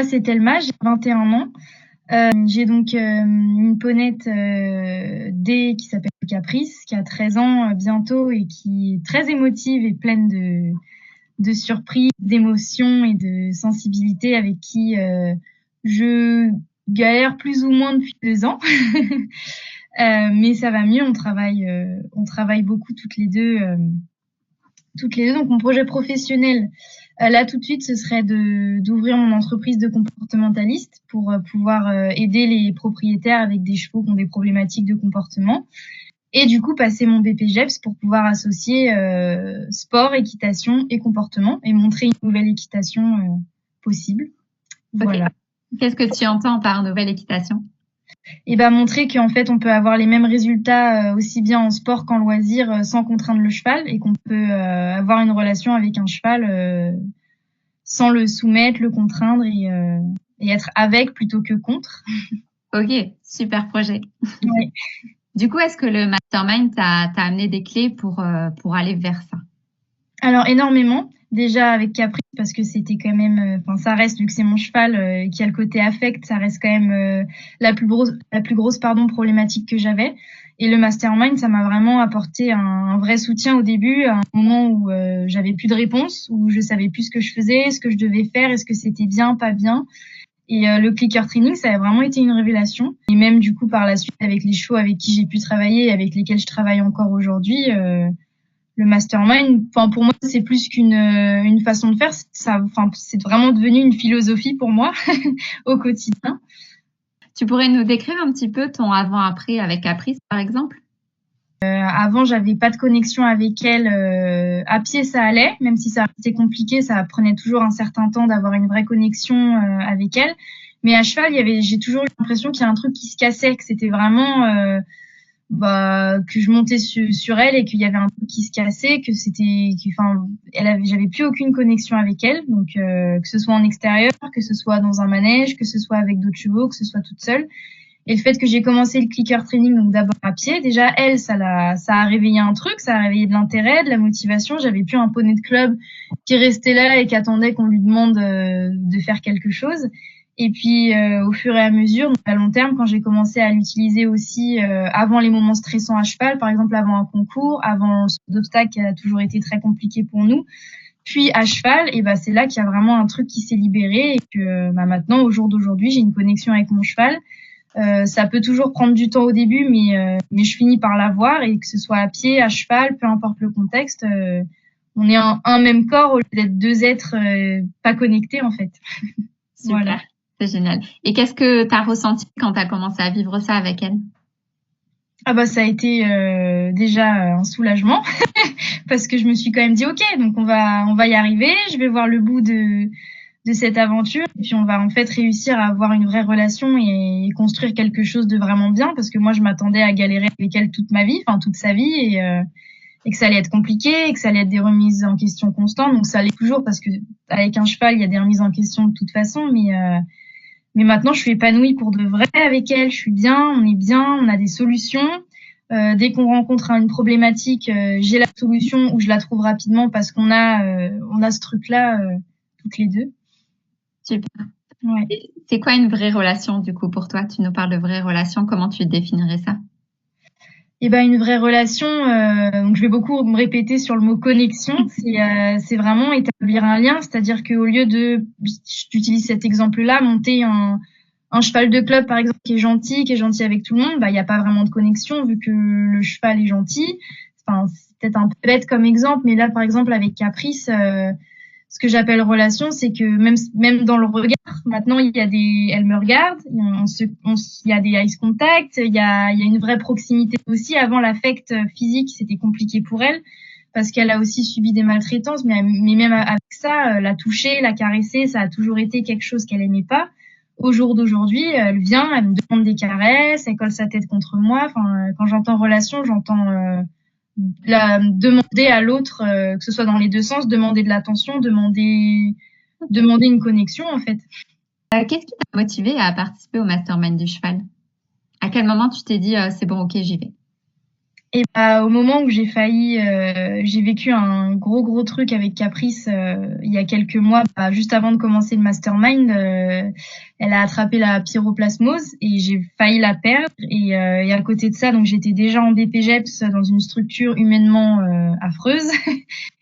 moi, c'est Thelma, j'ai 21 ans. J'ai donc une ponette D qui s'appelle Caprice, qui a 13 ans bientôt et qui est très émotive et pleine de surprises, d'émotions et de sensibilité avec qui je galère plus ou moins depuis 2 ans. Mais ça va mieux, on travaille beaucoup toutes les deux. Donc mon projet professionnel, là tout de suite, ce serait d'ouvrir mon entreprise de comportementaliste pour pouvoir aider les propriétaires avec des chevaux qui ont des problématiques de comportement. Et du coup, passer mon BPGEPS pour pouvoir associer sport, équitation et comportement et montrer une nouvelle équitation possible. Voilà. Okay. Qu'est-ce que tu entends par nouvelle équitation? Et montrer qu'en fait, on peut avoir les mêmes résultats aussi bien en sport qu'en loisir sans contraindre le cheval et qu'on peut avoir une relation avec un cheval sans le soumettre, le contraindre et être avec plutôt que contre. Ok, super projet. Ouais. Du coup, est-ce que le mastermind t'a amené des clés pour aller vers ça? Alors, énormément. Déjà avec Caprice, parce que c'était quand même, ça reste, vu que c'est mon cheval qui a le côté affect, ça reste quand même la plus grosse problématique que j'avais. Et le mastermind, ça m'a vraiment apporté un vrai soutien au début, à un moment où j'avais plus de réponse, où je savais plus ce que je faisais, ce que je devais faire, est-ce que c'était bien, pas bien. Et le clicker training, ça a vraiment été une révélation. Et même du coup, par la suite, avec les chevaux avec qui j'ai pu travailler, avec lesquels je travaille encore aujourd'hui, le mastermind, pour moi, c'est plus qu'une façon de faire. C'est vraiment devenu une philosophie pour moi au quotidien. Tu pourrais nous décrire un petit peu ton avant-après avec Caprice, par exemple? Avant, j'avais pas de connexion avec elle. À pied, ça allait, même si ça restait compliqué, ça prenait toujours un certain temps d'avoir une vraie connexion avec elle. Mais à cheval, j'ai toujours eu l'impression qu'il y a un truc qui se cassait, que c'était vraiment que je montais sur elle et qu'il y avait un truc qui se cassait, j'avais plus aucune connexion avec elle. Donc que ce soit en extérieur, que ce soit dans un manège, que ce soit avec d'autres chevaux, que ce soit toute seule. Et le fait que j'ai commencé le clicker training, donc d'abord à pied, déjà elle, ça a réveillé un truc, ça a réveillé de l'intérêt, de la motivation. J'avais plus un poney de club qui restait là et qui attendait qu'on lui demande de faire quelque chose. Et puis au fur et à mesure, donc à long terme, quand j'ai commencé à l'utiliser aussi avant les moments stressants à cheval, par exemple avant un concours, avant ce d'obstacle qui a toujours été très compliqué pour nous, puis à cheval, et c'est là qu'il y a vraiment un truc qui s'est libéré et que maintenant, au jour d'aujourd'hui, j'ai une connexion avec mon cheval. Ça peut toujours prendre du temps au début, mais je finis par l'avoir, et que ce soit à pied, à cheval, peu importe le contexte, on est un même corps au lieu d'être deux êtres pas connectés en fait. Super, voilà. C'est génial. Et qu'est-ce que tu as ressenti quand tu as commencé à vivre ça avec elle? Ça a été déjà un soulagement parce que je me suis quand même dit ok, donc on va y arriver, je vais voir le bout de cette aventure et puis on va en fait réussir à avoir une vraie relation et construire quelque chose de vraiment bien, parce que moi je m'attendais à galérer avec elle toute ma vie, toute sa vie, et que ça allait être compliqué et que ça allait être des remises en question constantes. Donc ça allait toujours, parce que avec un cheval il y a des remises en question de toute façon, mais maintenant je suis épanouie pour de vrai avec elle, je suis bien, on est bien, on a des solutions. Dès qu'on rencontre une problématique, j'ai la solution ou je la trouve rapidement parce qu'on a ce truc-là toutes les deux. Super. Ouais. C'est quoi une vraie relation du coup pour toi? Tu nous parles de vraie relation, comment tu définirais ça? Une vraie relation, donc je vais beaucoup me répéter sur le mot connexion, c'est vraiment établir un lien, c'est-à-dire qu'au lieu de, j'utilise cet exemple-là, monter un cheval de club par exemple qui est gentil avec tout le monde, il y a pas vraiment de connexion vu que le cheval est gentil. C'est peut-être un peu bête comme exemple, mais là par exemple avec Caprice, ce que j'appelle relation, c'est que même dans le regard, maintenant elle me regarde, il y a des eyes contact, il y a une vraie proximité aussi. Avant, l'affect physique, c'était compliqué pour elle parce qu'elle a aussi subi des maltraitances, mais même avec ça, la toucher, la caresser, ça a toujours été quelque chose qu'elle aimait pas. Au jour d'aujourd'hui, elle vient, elle me demande des caresses, elle colle sa tête contre moi. Quand j'entends relation, j'entends demander à l'autre, que ce soit dans les deux sens, demander de l'attention, demander une connexion en fait. Qu'est-ce qui t'a motivé à participer au mastermind du cheval? À quel moment tu t'es dit c'est bon, ok, j'y vais? Et bah, au moment où j'ai vécu un gros truc avec Caprice il y a quelques mois, bah, juste avant de commencer le mastermind, elle a attrapé la pyroplasmose et j'ai failli la perdre. Et à côté de ça, donc j'étais déjà en BPGEPS dans une structure humainement affreuse.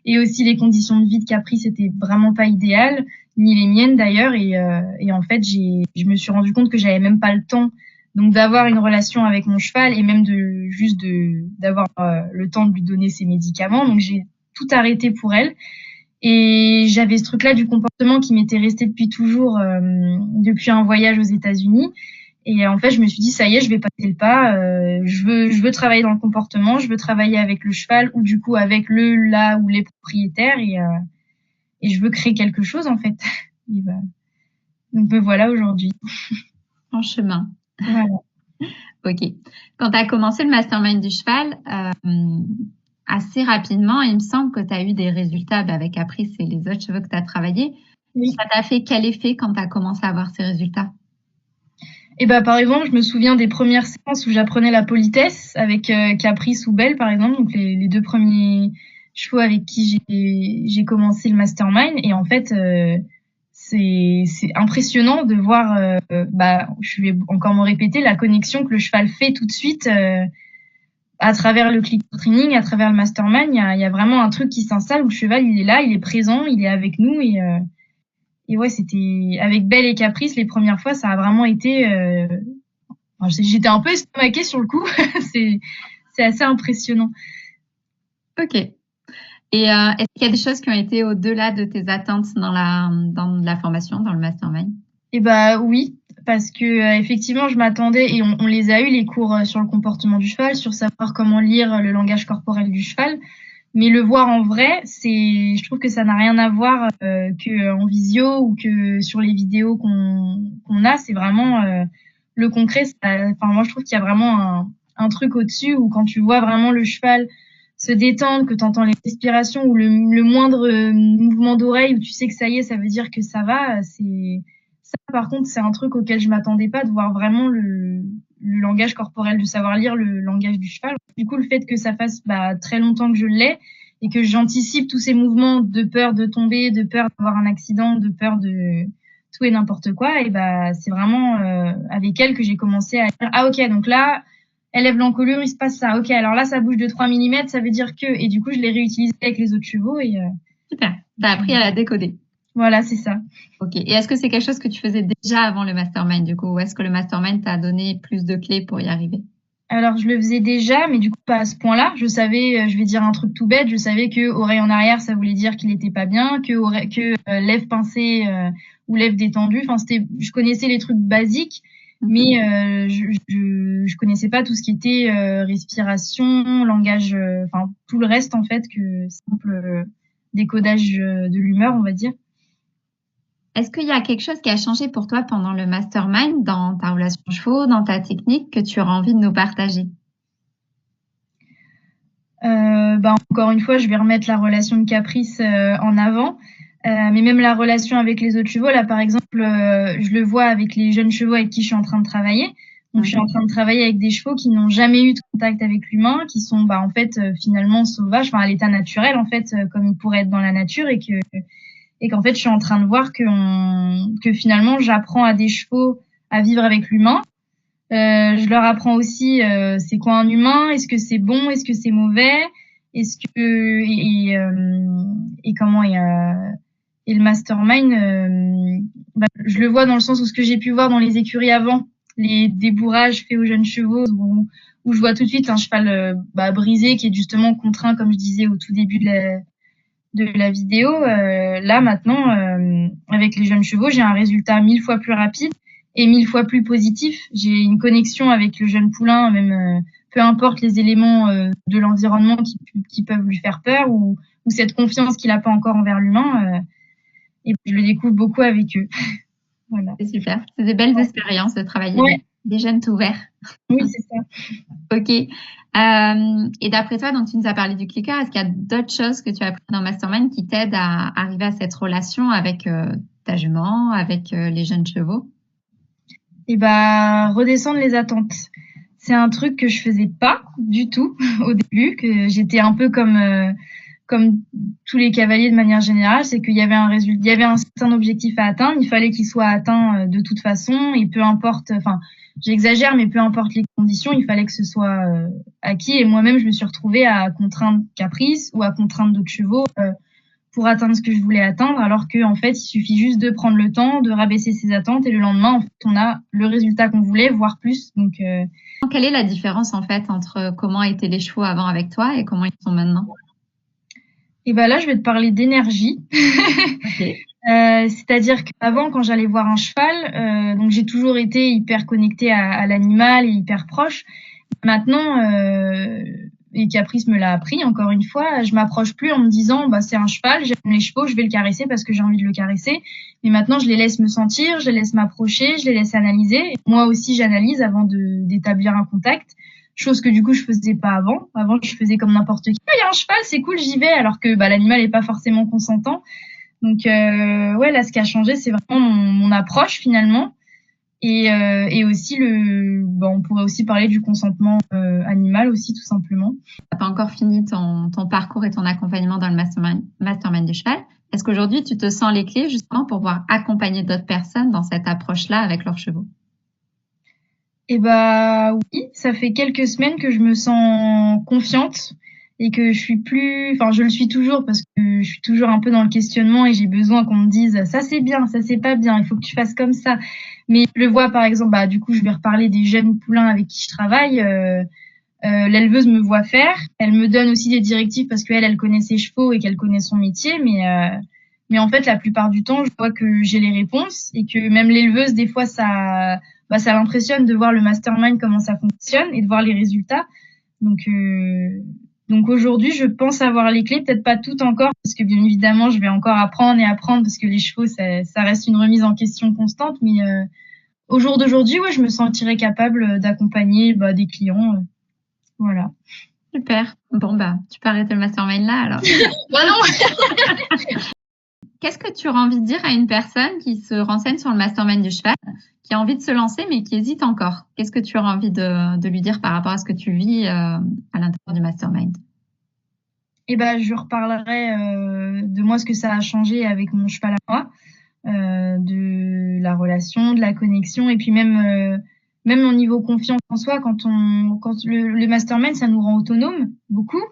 Et aussi les conditions de vie de Caprice étaient vraiment pas idéales, ni les miennes d'ailleurs. Et en fait, je me suis rendu compte que j'avais même pas le temps donc d'avoir une relation avec mon cheval et même d'avoir le temps de lui donner ses médicaments. Donc j'ai tout arrêté pour elle. Et j'avais ce truc-là du comportement qui m'était resté depuis toujours, depuis un voyage aux États-Unis. Et en fait, je me suis dit, ça y est, je vais passer le pas. Je veux travailler dans le comportement, je veux travailler avec le cheval ou du coup avec là ou les propriétaires et je veux créer quelque chose en fait. Donc me voilà aujourd'hui. En chemin. Voilà. Ok. Quand tu as commencé le mastermind du cheval, assez rapidement, il me semble que tu as eu des résultats avec Caprice et les autres chevaux que tu as travaillé. Oui. Ça t'a fait quel effet quand tu as commencé à avoir ces résultats? Et bah, par exemple, je me souviens des premières séances où j'apprenais la politesse avec Caprice ou Belle, par exemple, donc les deux premiers chevaux avec qui j'ai commencé le mastermind. Et en fait, c'est impressionnant de voir, bah, je vais encore me répéter, la connexion que le cheval fait tout de suite à travers le clicker training, à travers le mastermind. Il y a vraiment un truc qui s'installe où le cheval, il est là, il est présent, il est avec nous et ouais, c'était avec Belle et Caprice les premières fois, ça a vraiment été. J'étais un peu estomaquée sur le coup. c'est assez impressionnant. Ok. Et est-ce qu'il y a des choses qui ont été au-delà de tes attentes dans la formation, dans le mastermind? Eh bah oui, parce que effectivement, je m'attendais et on les a eu les cours sur le comportement du cheval, sur savoir comment lire le langage corporel du cheval. Mais le voir en vrai, je trouve que ça n'a rien à voir que en visio ou que sur les vidéos qu'on a. C'est vraiment le concret. Enfin, moi, je trouve qu'il y a vraiment un truc au-dessus où quand tu vois vraiment le cheval se détendre, que tu entends les respirations ou le moindre mouvement d'oreille où tu sais que ça y est, ça veut dire que ça va. Ça, par contre, c'est un truc auquel je m'attendais pas, de voir vraiment le langage corporel, de savoir lire le langage du cheval. Du coup, le fait que ça fasse très longtemps que je l'ai et que j'anticipe tous ces mouvements de peur de tomber, de peur d'avoir un accident, de peur de tout et n'importe quoi, et c'est vraiment avec elle que j'ai commencé à dire ah ok, donc là elle lève l'encolure, il se passe ça. Ok, alors là ça bouge de 3 mm, ça veut dire que, et du coup je l'ai réutilisé avec les autres chevaux et super. T'as appris à la décoder. Voilà, c'est ça. Ok. Et est-ce que c'est quelque chose que tu faisais déjà avant le mastermind du coup, ou est-ce que le mastermind t'a donné plus de clés pour y arriver? Alors, je le faisais déjà, mais du coup, pas à ce point-là. Je savais, je vais dire un truc tout bête, je savais que oreille en arrière, ça voulait dire qu'il était pas bien, que lèvre pincée ou lèvre détendue. Enfin, je connaissais les trucs basiques, mais je connaissais pas tout ce qui était respiration, langage, enfin tout le reste en fait que simple décodage de l'humeur, on va dire. Est-ce qu'il y a quelque chose qui a changé pour toi pendant le mastermind, dans ta relation chevaux, dans ta technique, que tu auras envie de nous partager? Encore une fois, je vais remettre la relation de Caprice en avant. Mais même la relation avec les autres chevaux, là par exemple, je le vois avec les jeunes chevaux avec qui je suis en train de travailler. Donc je suis en train de travailler avec des chevaux qui n'ont jamais eu de contact avec l'humain, qui sont en fait finalement sauvages, enfin à l'état naturel en fait, comme ils pourraient être dans la nature et qu'en fait je suis en train de voir que finalement j'apprends à des chevaux à vivre avec l'humain. Je leur apprends aussi c'est quoi un humain, est-ce que c'est bon, est-ce que c'est mauvais, est-ce que et comment et le mastermind je le vois dans le sens où ce que j'ai pu voir dans les écuries avant, les débourrages faits aux jeunes chevaux où je vois tout de suite un cheval brisé qui est justement contraint comme je disais au tout début de la vidéo. Là maintenant avec les jeunes chevaux, j'ai un résultat 1000 fois plus rapide et 1000 fois plus positif. J'ai une connexion avec le jeune poulain, même peu importe les éléments de l'environnement qui peuvent lui faire peur ou cette confiance qu'il n'a pas encore envers l'humain. Et je le découvre beaucoup avec eux. Voilà. C'est super. C'est des belles expériences de travailler avec des jeunes tout verts. Oui, c'est ça. Ok. Et d'après toi, donc tu nous as parlé du clicker. Est-ce qu'il y a d'autres choses que tu as appris dans Mastermind qui t'aident à arriver à cette relation avec ta jument, avec les jeunes chevaux? Et redescendre les attentes. c'est un truc que je faisais pas du tout au début, que j'étais un peu comme tous les cavaliers de manière générale, c'est qu'il y avait il y avait un certain objectif à atteindre, il fallait qu'il soit atteint de toute façon, et peu importe, enfin, j'exagère, mais peu importe les conditions, il fallait que ce soit acquis. Et moi-même, je me suis retrouvée à contraindre Caprice ou à contraindre d'autres chevaux pour atteindre ce que je voulais atteindre, alors que en fait, il suffit juste de prendre le temps, de rabaisser ses attentes, et le lendemain, en fait, on a le résultat qu'on voulait, voire plus. Donc, quelle est la différence en fait entre comment étaient les chevaux avant avec toi et comment ils sont maintenant? Et ben là, je vais te parler d'énergie. Okay. C'est-à-dire qu'avant, quand j'allais voir un cheval, donc j'ai toujours été hyper connectée à l'animal et hyper proche. Maintenant, et Caprice me l'a appris encore une fois, je m'approche plus en me disant bah c'est un cheval, j'aime les chevaux, je vais le caresser parce que j'ai envie de le caresser. Mais maintenant, je les laisse me sentir, je les laisse m'approcher, je les laisse analyser. Et moi aussi, j'analyse avant d'établir un contact. Chose que du coup je faisais pas avant. Avant je faisais comme n'importe qui. Il y a un cheval, c'est cool, j'y vais, alors que bah l'animal est pas forcément consentant. Donc ouais, là ce qui a changé, c'est vraiment mon approche finalement, et aussi on pourrait aussi parler du consentement animal aussi tout simplement. T'as pas encore fini ton parcours et ton accompagnement dans le mastermind du cheval. Est-ce qu'aujourd'hui tu te sens les clés justement pour pouvoir accompagner d'autres personnes dans cette approche-là avec leurs chevaux? Et bah oui, ça fait quelques semaines que je me sens confiante et que je suis plus, enfin je le suis toujours parce que je suis toujours un peu dans le questionnement et j'ai besoin qu'on me dise ça c'est bien, ça c'est pas bien, il faut que tu fasses comme ça. Mais je le vois par exemple, bah du coup je vais reparler des jeunes poulains avec qui je travaille. L'éleveuse me voit faire, elle me donne aussi des directives parce qu'elle connaît ses chevaux et qu'elle connaît son métier, mais en fait la plupart du temps je vois que j'ai les réponses et que même l'éleveuse des fois ça l'impressionne de voir le mastermind, comment ça fonctionne et de voir les résultats. Donc aujourd'hui, je pense avoir les clés, peut-être pas toutes encore, parce que bien évidemment, je vais encore apprendre et apprendre, parce que les chevaux, ça reste une remise en question constante. Mais au jour d'aujourd'hui, ouais, je me sentirais capable d'accompagner des clients. Voilà. Super. Bon, bah, tu peux arrêter le mastermind là alors. Bah non. Qu'est-ce que tu aurais envie de dire à une personne qui se renseigne sur le mastermind du cheval, qui a envie de se lancer mais qui hésite encore? Qu'est-ce que tu aurais envie de lui dire par rapport à ce que tu vis à l'intérieur du mastermind? Et ben, je reparlerai de moi, ce que ça a changé avec mon cheval à moi, de la relation, de la connexion, et puis même au niveau confiance en soi, quand le mastermind, ça nous rend autonome beaucoup.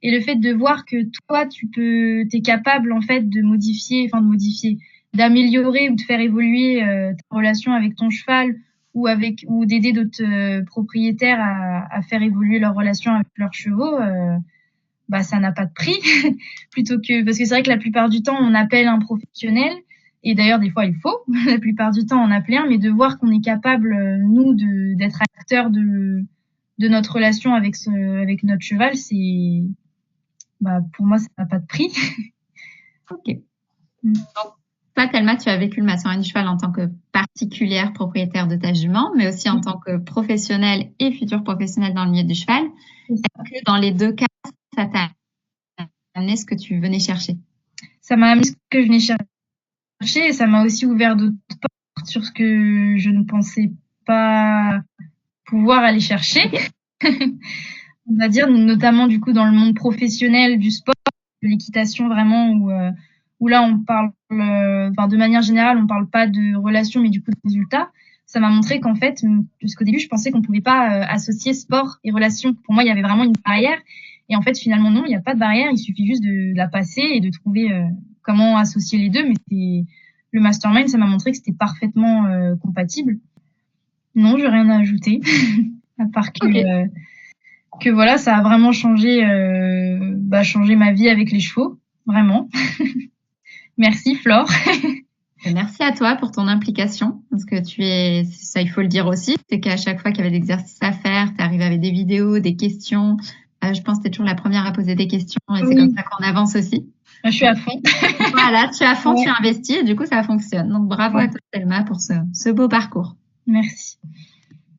Et le fait de voir que toi, t'es capable en fait d'améliorer ou de faire évoluer ta relation avec ton cheval, ou d'aider d'autres propriétaires à faire évoluer leur relation avec leurs chevaux, ça n'a pas de prix. Parce que c'est vrai que la plupart du temps, on appelle un professionnel, et d'ailleurs des fois il faut la plupart du temps en appeler un, mais de voir qu'on est capable nous d'être acteurs de notre relation avec notre cheval, c'est pour moi, ça n'a pas de prix. Ok. Donc, toi, Thelma, tu as vécu le mastermind du cheval en tant que particulière propriétaire de ta jument, mais aussi en tant que professionnelle et future professionnelle dans le milieu du cheval. Est-ce que dans les deux cas, ça t'a amené ce que tu venais chercher? Ça m'a amené ce que je venais chercher, et ça m'a aussi ouvert d'autres portes sur ce que je ne pensais pas pouvoir aller chercher. On va dire, notamment du coup dans le monde professionnel du sport, de l'équitation vraiment, où là on parle, de manière générale, on parle pas de relations, mais du coup de résultats. Ça m'a montré qu'en fait, parce qu'au début je pensais qu'on pouvait pas associer sport et relations. Pour moi, il y avait vraiment une barrière, et en fait finalement non, il n'y a pas de barrière, il suffit juste de la passer et de trouver comment associer les deux. Mais le mastermind, ça m'a montré que c'était parfaitement compatible. Non, j'ai rien à ajouter à part que voilà, ça a vraiment changé ma vie avec les chevaux, vraiment. Merci Flore. Merci à toi pour ton implication, parce que ça il faut le dire aussi, c'est qu'à chaque fois qu'il y avait des exercices à faire, tu arrives avec des vidéos, des questions. Je pense que tu es toujours la première à poser des questions, et c'est comme ça qu'on avance aussi. Je suis à fond. Voilà, tu es à fond, ouais. Tu investis et du coup ça fonctionne. Donc bravo à toi Thelma pour ce beau parcours. Merci.